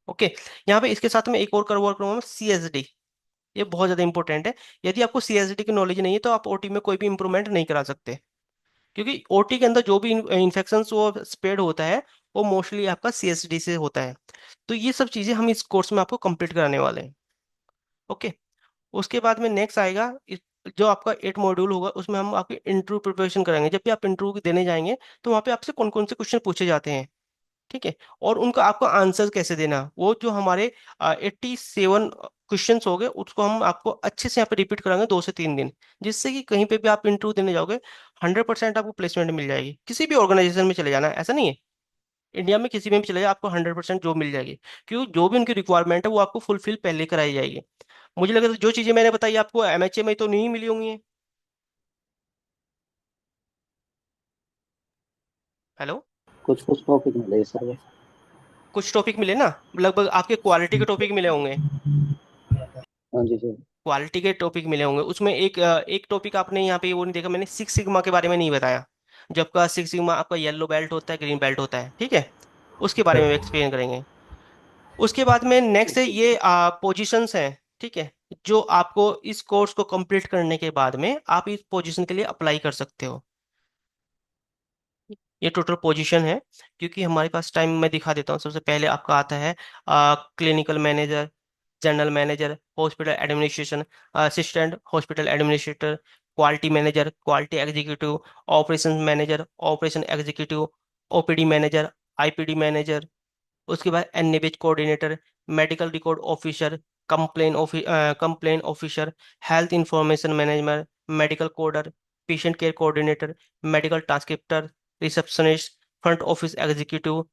ओके। यहाँ पे इसके साथ में एक और कर वर्क करूँगा, सीएसडी। ये बहुत ज़्यादा इंपॉर्टेंट है। यदि आपको सीएसडी की नॉलेज नहीं है तो आप ओटी में कोई भी इंप्रूवमेंट नहीं करा सकते, क्योंकि ओटी के अंदर जो भी इन्फेक्शन वो स्प्रेड होता है वो मोस्टली आपका सीएसडी से होता है। तो ये सब चीज़ें हम इस कोर्स में आपको कंप्लीट कराने वाले हैं। ओके। उसके बाद में नेक्स्ट आएगा जो आपका 8 मॉड्यूल होगा उसमें हम आपकी इंटरव्यू प्रिपरेशन करेंगे। जब भी आप इंटरव्यू देने जाएंगे तो वहाँ पे आपसे कौन कौन से क्वेश्चन पूछे जाते हैं, ठीक है, और उनका आपको आंसर कैसे देना। वो जो हमारे 87 क्वेश्चंस हो गए उसको हम आपको अच्छे से यहाँ पे रिपीट कराएंगे 2 से 3 दिन, जिससे कि कहीं पे भी आप इंटरव्यू देने जाओगे 100% आपको प्लेसमेंट मिल जाएगी। किसी भी ऑर्गेनाइजेशन में चले जाना, ऐसा नहीं है, इंडिया में किसी में भी चले जाए आपको 100% जॉब मिल जाएगी, क्योंकि जो भी उनकी रिक्वायरमेंट है वो आपको फुलफिल पहले कराई जाएगी। मुझे लगा था जो चीजें मैंने बताई आपको एमएचए में तो नहीं मिली होंगी। हेलो। कुछ कुछ टॉपिक मिले सर बस। कुछ टॉपिक मिले ना, लगभग आपके क्वालिटी के टॉपिक मिले होंगे। हाँ जी सर। क्वालिटी के टॉपिक मिले होंगे, उसमें एक टॉपिक आपने यहाँ पे वो नहीं देखा, मैंने सिक्स सिग्मा के बारे में नहीं बताया। जब का सिक्स सिग्मा आपका येलो बेल्ट होता है, ग्रीन बेल्ट होता है, ठीक है, उसके बारे में एक्सप्लेन करेंगे। उसके बाद में नेक्स्ट है ओके ये पोजीशंस हैं, ठीक है, जो आपको इस कोर्स को कंप्लीट करने के बाद में आप इस पोजीशन के लिए अप्लाई कर सकते हो। ये टोटल पोजीशन है, क्योंकि हमारे पास टाइम मैं दिखा देता हूँ। सबसे पहले आपका आता है clinical manager, general manager, hospital administration assistant, hospital administrator, quality manager, quality executive, operation manager, operation executive, OPD manager, IPD manager. उसके बाद NABH coordinator, medical record officer, complain officer, health information manager, medical coder, patient care coordinator, medical transcriptor, receptionist, front office executive,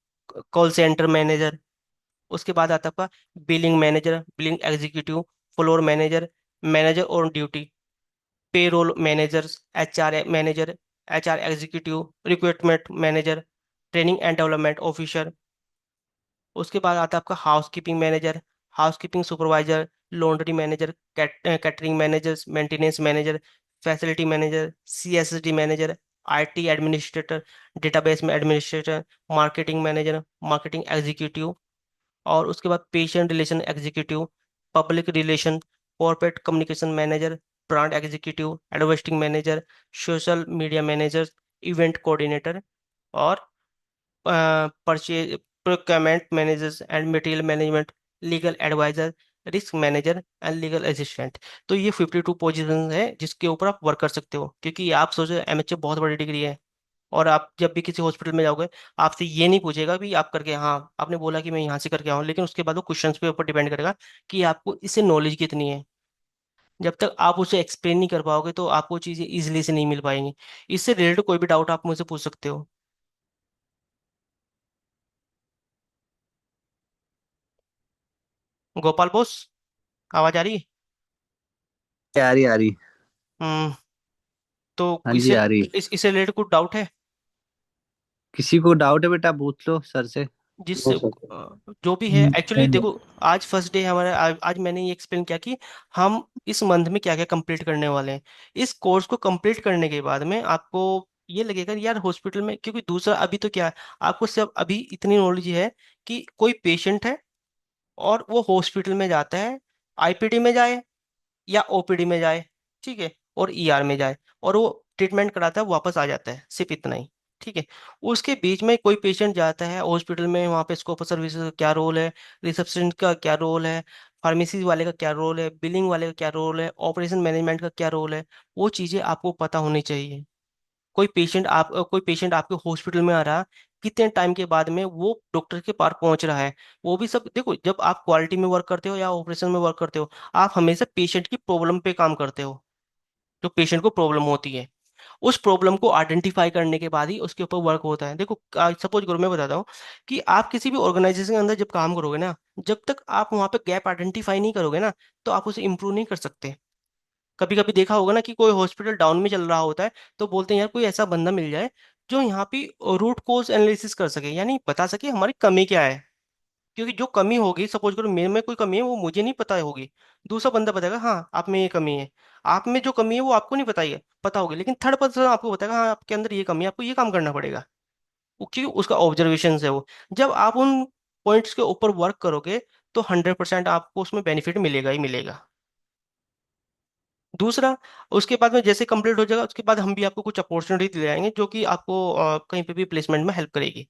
call centre manager. उसके बाद आता है आपका billing manager, billing executive, floor manager, manager on duty, payroll managers, HR manager, HR executive, recruitment manager, training and development officer. उसके बाद आता है आपका housekeeping manager, housekeeping supervisor, laundry manager, catering manager, maintenance manager, facility manager, CSD manager, IT administrator, database में administrator, marketing manager, marketing executive. और उसके बाद patient relation executive, public relation, corporate communication manager, brand executive, advertising manager, social media manager, event coordinator, और purchase procurement managers and material management, legal adviser, risk manager and legal assistant. तो ये 52 position है जिसके ऊपर आप work कर सकते हो, क्योंकि आप सोचो एमएचए बहुत बड़ी डिग्री है, और आप जब भी किसी हॉस्पिटल में जाओगे, आपसे ये नहीं पूछेगा भी आप करके, हाँ आपने बोला कि मैं यहाँ से करके आऊँ, लेकिन उसके बाद वो क्वेश्चंस पे ऊपर डिपेंड करेगा कि आपको इससे नॉलेज कितनी है। जब तक आप उसे एक्सप्लेन नहीं कर पाओगे तो आपको चीज़ें इजिली से नहीं मिल पाएंगी। इससे रिलेटेड कोई भी डाउट आप मुझसे पूछ सकते हो। गोपाल बोस, आवाज आ रही है? आ रही आ रही। हम्म। तो हाँ जी इससे आ रही। इससे रिलेटेड कुछ डाउट है? किसी को डाउट है बेटा पूछ लो सर से। जिससे नो सर। जो भी है एक्चुअली नहीं नहीं। देखो, आज फर्स्ट डे हमारा, आज मैंने ये एक्सप्लेन किया कि हम इस मंथ में क्या क्या कंप्लीट करने वाले हैं। इस कोर्स को कंप्लीट करने के बाद में आपको ये लगेगा यार हॉस्पिटल में, क्योंकि दूसरा अभी तो क्या है, आपको सिर्फ अभी इतनी नॉलेज है कि कोई पेशेंट है और वो हॉस्पिटल में जाता है, आईपीडी में जाए या ओपीडी में जाए, ठीक है, और ईआर में जाए, और वो ट्रीटमेंट कराता है वापस आ जाता है, सिर्फ इतना ही। ठीक है। उसके बीच में कोई पेशेंट जाता है हॉस्पिटल में, वहाँ पे स्कोप सर्विसेज का क्या रोल है, रिसेप्शन का क्या रोल है, फार्मेसी वाले का क्या रोल है, बिलिंग वाले का क्या रोल है, ऑपरेशन मैनेजमेंट का क्या रोल है, वो चीज़ें आपको पता होनी चाहिए। कोई पेशेंट आपके हॉस्पिटल में आ रहा, कितने टाइम के बाद में वो डॉक्टर के पास पहुंच रहा है, वो भी सब देखो। जब आप क्वालिटी में वर्क करते हो या ऑपरेशन में वर्क करते हो, आप हमेशा पेशेंट की प्रॉब्लम पे काम करते हो। जो पेशेंट को प्रॉब्लम होती है, उस प्रॉब्लम को आइडेंटिफाई करने के बाद ही उसके ऊपर वर्क होता है। देखो सपोज करो, मैं बताता हूँ कि आप किसी भी ऑर्गेनाइजेशन के अंदर जब काम करोगे ना, जब तक आप वहां पे गैप आइडेंटिफाई नहीं करोगे ना, तो आप उसे इंप्रूव नहीं कर सकते। कभी कभी देखा होगा ना कि कोई हॉस्पिटल डाउन में चल रहा होता है, तो बोलते हैं यार कोई ऐसा बंदा मिल जाए जो यहाँ पे रूट कोज एनालिसिस कर सके, यानी बता सके हमारी कमी क्या है। क्योंकि जो कमी होगी, सपोज करो मेरे में कोई कमी है वो मुझे नहीं पता होगी, दूसरा बंदा बताएगा हाँ आप में ये कमी है। आप में जो कमी है वो आपको नहीं बताइए, पता होगी, लेकिन थर्ड पर्सन आपको बताएगा हाँ आपके अंदर ये कमी है, आपको ये काम करना पड़ेगा। क्योंकि उसका ऑब्जर्वेशन है वो। जब आप उन पॉइंट्स के ऊपर वर्क करोगे, तो 100% आपको उसमें बेनिफिट मिलेगा ही मिलेगा। दूसरा, उसके बाद में जैसे कंप्लीट हो जाएगा, उसके बाद हम भी आपको कुछ अपॉर्चुनिटी दिलाएंगे जो कि आपको कहीं पे भी प्लेसमेंट में हेल्प करेगी।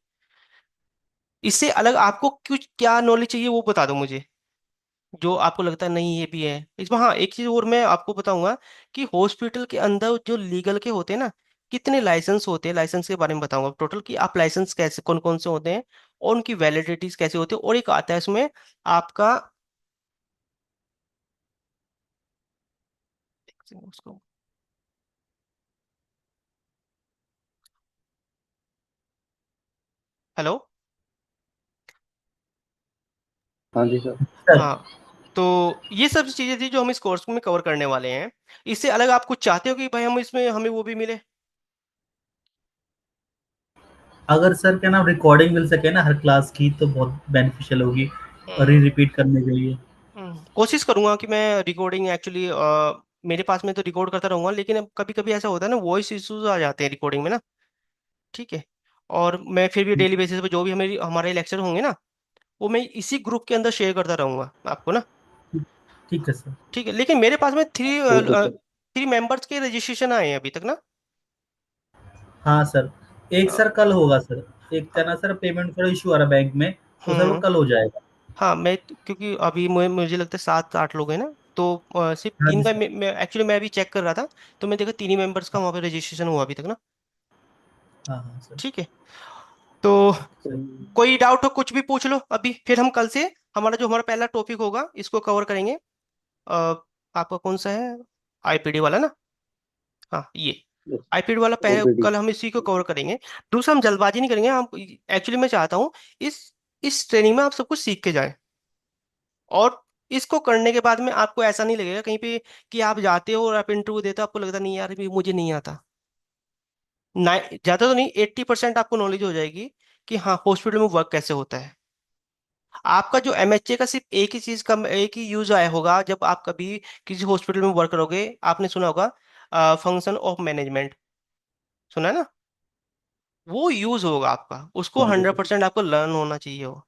इससे अलग आपको कुछ क्या नॉलेज चाहिए वो बता दो मुझे, जो आपको लगता है नहीं ये भी है इसमें। हाँ, एक चीज और मैं आपको बताऊंगा कि हॉस्पिटल के अंदर जो लीगल के होते हैं ना, कितने लाइसेंस होते हैं, लाइसेंस के बारे में बताऊंगा टोटल, कि आप लाइसेंस कैसे कौन कौन से होते हैं और उनकी वैलिडिटीज कैसे होती है। और एक आता है इसमें आपका, उसको, हेलो। हाँ जी सर। सर, हाँ, तो ये सब चीजें थी जो हम इस कोर्स में कवर करने वाले हैं। इससे अलग आप कुछ चाहते हो कि भाई हम इसमें हमें वो भी मिले? अगर सर क्या नाम रिकॉर्डिंग मिल सके ना हर क्लास की तो बहुत बेनिफिशियल होगी, और हम्म, री रिपीट करने के लिए। कोशिश करूंगा कि मैं रिकॉर्डिंग एक्चुअली, मेरे पास में तो रिकॉर्ड करता रहूंगा, लेकिन अब कभी कभी ऐसा होता है ना, वॉइस इश्यूज आ जाते हैं रिकॉर्डिंग में ना। ठीक है। और मैं फिर भी डेली बेसिस पे जो भी हमारे लेक्चर होंगे ना, वो मैं इसी ग्रुप के अंदर शेयर करता रहूंगा आपको ना। ठीक है सर। ठीक है, लेकिन मेरे पास में ठीक है सर। थ्री मेंबर्स के रजिस्ट्रेशन आए हैं अभी तक ना। हाँ सर, एक अ, सर कल होगा सर। एक क्या ना सर पेमेंट का इशू आ रहा है बैंक में, तो सर वो हम्म। कल हो जाएगा। हाँ, क्योंकि अभी मुझे लगता है 7-8 लोग हैं ना, तो सिर्फ हाँ तीन जी का, सर। एक्चुअली मैं अभी चेक कर रहा था, तो मैं देखा 3 ही मेंबर्स का वहाँ पे रजिस्ट्रेशन हुआ अभी तक ना। हाँ हाँ सर। ठीक है। तो सर, कोई डाउट हो कुछ भी पूछ लो अभी, फिर हम कल से हमारा पहला टॉपिक होगा इसको कवर करेंगे। अ, आपका कौन सा है, आईपीडी वाला ना? हाँ, ये यस। आईपीडी वाला पहले ओपीडी। कल हम इसी को कवर करेंगे। दूसरा, हम जल्दबाजी नहीं करेंगे, हम एक्चुअली मैं चाहता हूँ इस इस ट्रेनिंग में आप सब कुछ सीख के जाएं। और इसको करने के बाद में आपको ऐसा नहीं लगेगा कहीं पे कि आप जाते हो और आप इंटरव्यू देते हो, आपको लगता नहीं यार ये मुझे नहीं आता। ना, ज्यादा तो नहीं, 80% आपको नॉलेज हो जाएगी कि हाँ हॉस्पिटल में वर्क कैसे होता है। आपका जो एमएचए का सिर्फ एक ही चीज का एक ही यूज आया होगा, जब आप कभी किसी हॉस्पिटल में वर्क करोगे, आपने सुना होगा फंक्शन ऑफ मैनेजमेंट, सुना है ना? वो यूज होगा आपका, उसको हाँ जी हंड्रेड सर। परसेंट आपको लर्न होना चाहिए हो।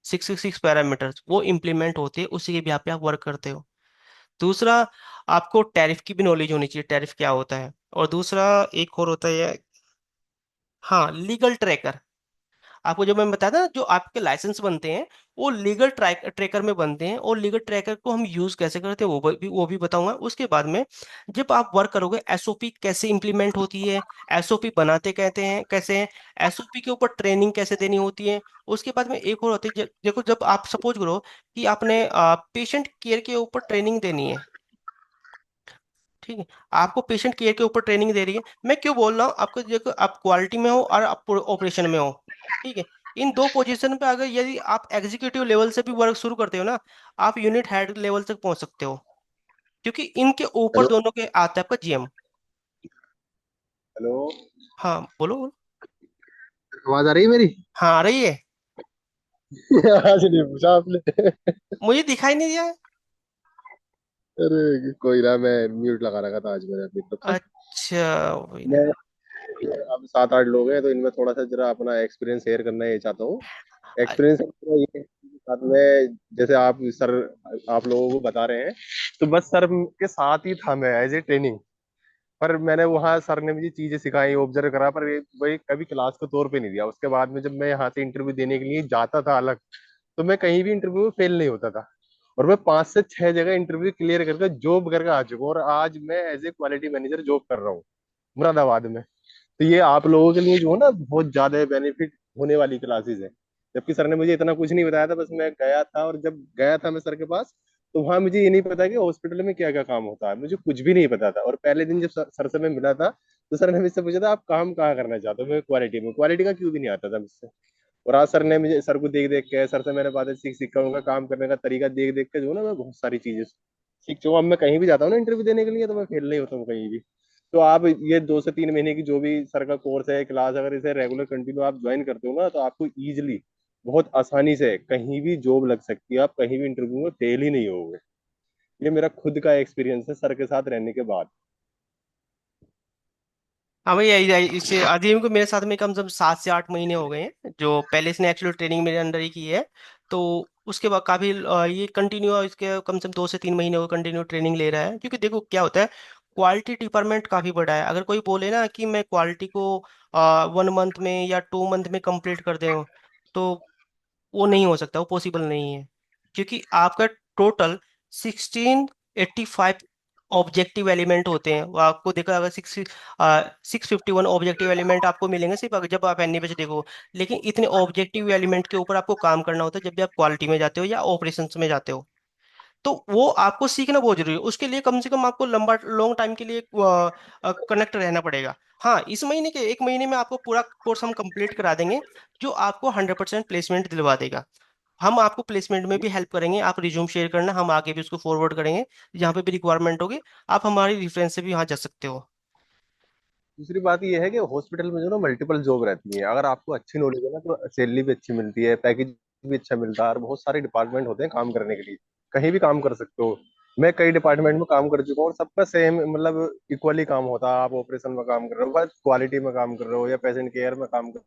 666 पैरामीटर्स वो इम्प्लीमेंट होते हैं, उसी के भी आप वर्क करते हो। दूसरा, आपको टैरिफ की भी नॉलेज होनी चाहिए, टैरिफ क्या होता है। और दूसरा एक और होता है, हाँ, लीगल ट्रैकर। आपको जो मैं बताया था ना, जो आपके लाइसेंस बनते हैं वो लीगल ट्रैकर में बनते हैं, और लीगल ट्रैकर को हम यूज कैसे करते हैं वो भी बताऊंगा। उसके बाद में जब आप वर्क करोगे, एसओपी कैसे इंप्लीमेंट होती है, एसओपी बनाते कहते हैं कैसे हैं, एसओपी के ऊपर ट्रेनिंग कैसे देनी होती है। उसके बाद में एक और होती है, देखो जब आप सपोज करो कि आपने पेशेंट केयर के ऊपर ट्रेनिंग देनी है, ठीक है, आपको पेशेंट केयर के ऊपर ट्रेनिंग दे रही है। मैं क्यों बोल रहा हूँ आपको, देखो आप क्वालिटी में हो और आप ऑपरेशन में हो, ठीक है, इन दो पोजीशन पे अगर यदि आप एग्जीक्यूटिव लेवल से भी वर्क शुरू करते हो ना, आप यूनिट हेड लेवल तक पहुंच सकते हो, क्योंकि इनके ऊपर हेलो। दोनों के आता है आपका जीएम। हेलो। हाँ बोलो बोलो। आवाज आ रही है मेरी? हाँ आ रही है। आज नहीं पूछा आपने। मुझे दिखाई नहीं दिया है। अरे कोई ना, मैं म्यूट लगा रखा था आज मैंने अपनी तरफ से। अच्छा वही ना। मैं अब 7-8 लोग हैं तो इनमें थोड़ा सा जरा अपना एक्सपीरियंस शेयर करना ये चाहता हूँ। अ- एक्सपीरियंस ये है कि साथ में जैसे आप सर, आप लोगों को बता रहे हैं, तो बस सर के साथ ही था मैं एज ए ट्रेनिंग। पर मैंने वहाँ सर ने मुझे चीजें सिखाई, ऑब्जर्व करा, पर ये वही कभी क्लास के तौर पे नहीं दिया। उसके बाद में जब मैं यहाँ से इंटरव्यू देने के लिए जाता था अलग, तो मैं कहीं भी इंटरव्यू में फेल नहीं होता था। और मैं 5 से 6 जगह इंटरव्यू क्लियर करके जॉब करके आ चुका हूँ, और आज मैं as a quality manager job कर रहा हूँ मुरादाबाद में। तो ये आप लोगों के लिए जो है ना, बहुत ज्यादा बेनिफिट होने वाली क्लासेस है। जबकि सर ने मुझे इतना कुछ नहीं बताया था, बस मैं गया था, और जब गया था मैं सर के पास, तो वहां मुझे ये नहीं पता कि हॉस्पिटल में क्या क्या काम होता है, मुझे कुछ भी नहीं पता था। और पहले दिन जब सर से मैं मिला था, तो सर ने मुझसे पूछा था आप काम कहाँ करना चाहते हो, मैं क्वालिटी में, क्वालिटी का क्यों भी नहीं आता था मुझसे। और आज सर ने मुझे, सर को देख देख के, सर से मैंने बातें सीख सीख कर, उनका काम करने का तरीका देख देख के जो है ना, मैं बहुत सारी चीजें सीख चुका हूं। अब मैं कहीं भी जाता हूँ ना इंटरव्यू देने के लिए, तो मैं फेल नहीं होता हूँ कहीं भी। तो आप ये 2 से 3 महीने की जो भी सर का कोर्स है, क्लास, अगर इसे रेगुलर कंटिन्यू आप ज्वाइन करते हो ना, तो आपको इजिली, बहुत आसानी से कहीं भी जॉब लग सकती है। आप कहीं भी इंटरव्यू में फेल ही नहीं होगे। ये मेरा खुद का एक्सपीरियंस है सर के साथ रहने के बाद। हाँ भैया, इसे अधीम को मेरे साथ में कम से कम 7 से 8 महीने हो गए हैं, जो पहले इसने एक्चुअल ट्रेनिंग मेरे अंडर ही की है। तो उसके बाद काफी ये कंटिन्यू, इसके कम से कम 2 से 3 महीने वो कंटिन्यू ट्रेनिंग ले रहा है। क्योंकि देखो क्या होता है, क्वालिटी डिपार्टमेंट काफी बड़ा है। अगर कोई बोले ना कि मैं क्वालिटी को 1 मंथ में या 2 मंथ में कंप्लीट कर दूं, तो वो नहीं हो सकता, वो पॉसिबल नहीं है। क्योंकि आपका टोटल 1685 ऑब्जेक्टिव एलिमेंट होते हैं, वो आपको देखा अगर 651 ऑब्जेक्टिव एलिमेंट आपको मिलेंगे सिर्फ अगर जब आप एनए पे देखो। लेकिन इतने ऑब्जेक्टिव एलिमेंट के ऊपर आपको काम करना होता है जब भी आप क्वालिटी में जाते हो या ऑपरेशंस में जाते हो। तो वो आपको सीखना बहुत जरूरी है, उसके लिए कम से कम आपको लंबा लॉन्ग टाइम के लिए कनेक्ट रहना पड़ेगा। हाँ, इस महीने के 1 महीने में आपको पूरा कोर्स हम कंप्लीट करा देंगे, जो आपको 100% प्लेसमेंट दिलवा देगा। हम आपको प्लेसमेंट में भी हेल्प करेंगे, आप रिज्यूम शेयर करना, हम आगे भी उसको फॉरवर्ड करेंगे, जहाँ पे भी रिक्वायरमेंट होगी। आप हमारी रेफरेंस से भी वहाँ जा सकते हो। दूसरी बात ये है कि हॉस्पिटल में जो ना मल्टीपल जॉब रहती है, अगर आपको अच्छी नॉलेज है ना, तो सैलरी भी अच्छी मिलती है, पैकेज भी अच्छा मिलता है, और बहुत सारे डिपार्टमेंट होते हैं काम करने के लिए। कहीं भी काम कर सकते हो। मैं कई डिपार्टमेंट में काम कर चुका हूँ, और सबका सेम मतलब इक्वली काम होता है। आप ऑपरेशन में काम कर रहे हो, बस क्वालिटी में काम कर रहे हो, या पेशेंट केयर में काम कर